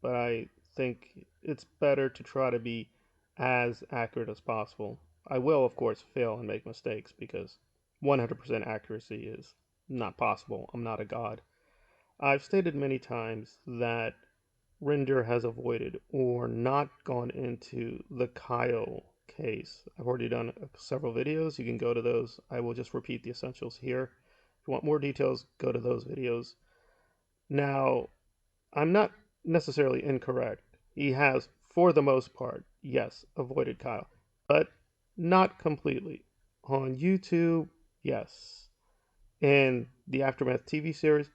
but I think it's better to try to be as accurate as possible. I will, of course, fail and make mistakes because 100% accuracy is not possible. I'm not a god. I've stated many times that Rinder has avoided or not gone into the Kyle case. I've already done several videos. You can go to those. I will just repeat the essentials here. If you want more details, go to those videos. Now, I'm not necessarily incorrect. He has, for the most part, yes, avoided Kyle, but not completely. On YouTube, yes. In the Aftermath TV series,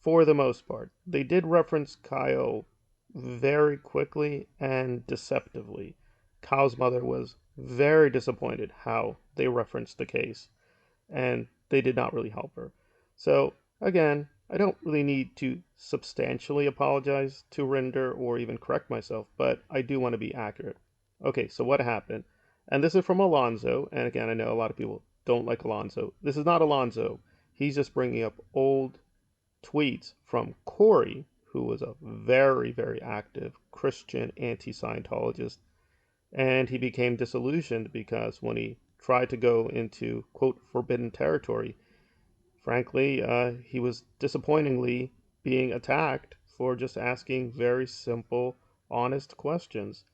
for the most part, they did reference Kyle very quickly and deceptively. Kyle's mother was very disappointed how they referenced the case, and they did not really help her. So, again, I don't really need to substantially apologize to Rinder or even correct myself, but I do want to be accurate. Okay, so what happened? And this is from Alonzo, and again, I know a lot of people don't like Alonzo. This is not Alonzo. He's just bringing up old tweets from Corey, who was a very, very active Christian anti Scientologist, and he became disillusioned because when he tried to go into, quote, forbidden territory, frankly, he was disappointingly being attacked for just asking very simple, honest questions.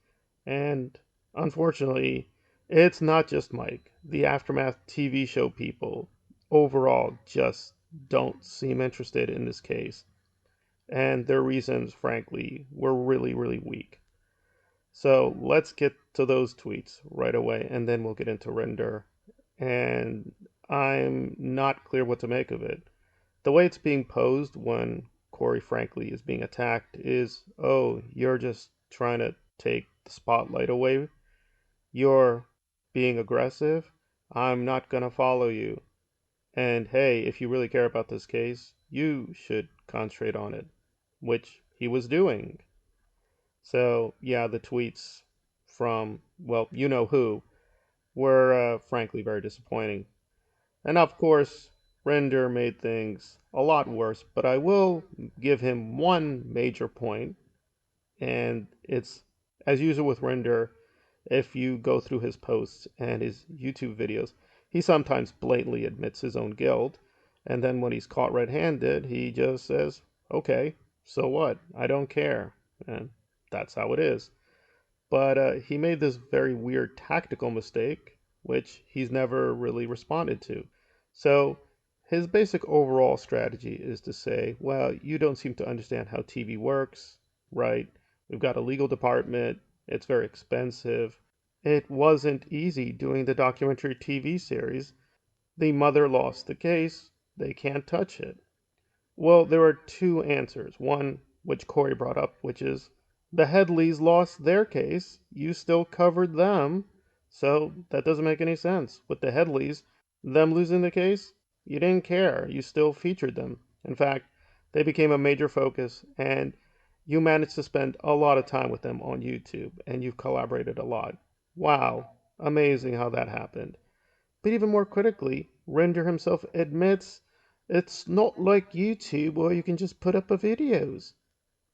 And unfortunately, it's not just Mike. The Aftermath TV show people overall just don't seem interested in this case. And their reasons, frankly, were really, really weak. So let's get to those tweets right away, and then we'll get into Render. And I'm not clear what to make of it. The way it's being posed when Corey frankly is being attacked is, oh, you're just trying to take the spotlight away. You're being aggressive. I'm not going to follow you. And hey, if you really care about this case, you should concentrate on it, which he was doing. So, yeah, the tweets from, well, you know who, were frankly very disappointing. And of course, Render made things a lot worse, but I will give him one major point, and it's as usual with Render, if you go through his posts and his YouTube videos, he sometimes blatantly admits his own guilt, and then when he's caught red handed, he just says, okay, so what? I don't care. And that's how it is. But he made this very weird tactical mistake, which he's never really responded to. So his basic overall strategy is to say, well, you don't seem to understand how TV works, right? We've got a legal department, it's very expensive. It wasn't easy doing the documentary TV series. The mother lost the case, they can't touch it. Well, there are two answers. One, which Corey brought up, which is the Headleys lost their case. You still covered them. So that doesn't make any sense. With the Headleys, them losing the case, you didn't care. You still featured them. In fact, they became a major focus, and you managed to spend a lot of time with them on YouTube, and you've collaborated a lot. Wow, amazing how that happened. But even more critically, Render himself admits it's not like YouTube where you can just put up a videos.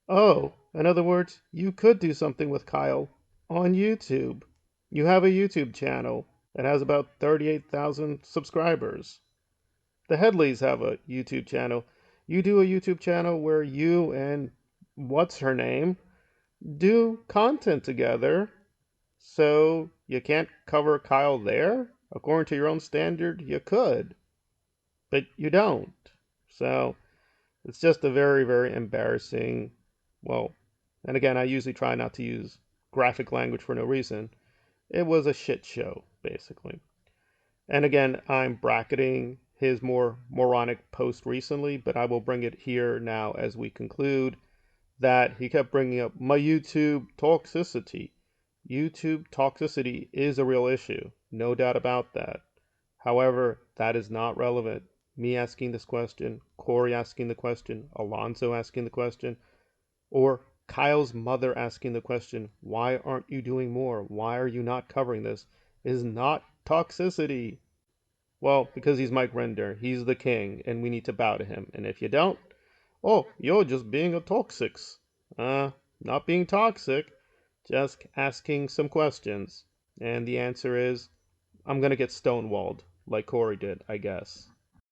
Oh, in other words, you could do something with Kyle on YouTube. You have a YouTube channel that has about 38,000 subscribers. The Headleys have a YouTube channel. You do a YouTube channel where you and what's her name do content together. So you can't cover Kyle there? According to your own standard, you could, but you don't. So it's just a very, very embarrassing, well, and again, I usually try not to use graphic language for no reason. It was a shit show, basically. And again, I'm bracketing his more moronic post recently, but I will bring it here now as we conclude that he kept bringing up my YouTube toxicity. YouTube toxicity is a real issue, no doubt about that. However, that is not relevant. Me asking this question, Corey asking the question, Alonzo asking the question, or Kyle's mother asking the question, why aren't you doing more? Why are you not covering this? Is not toxicity. Well, because he's Mike Rinder. He's the king, and we need to bow to him. And if you don't, oh, you're just being a toxics. Not being toxic, just asking some questions. And the answer is, I'm gonna get stonewalled, like Corey did, I guess.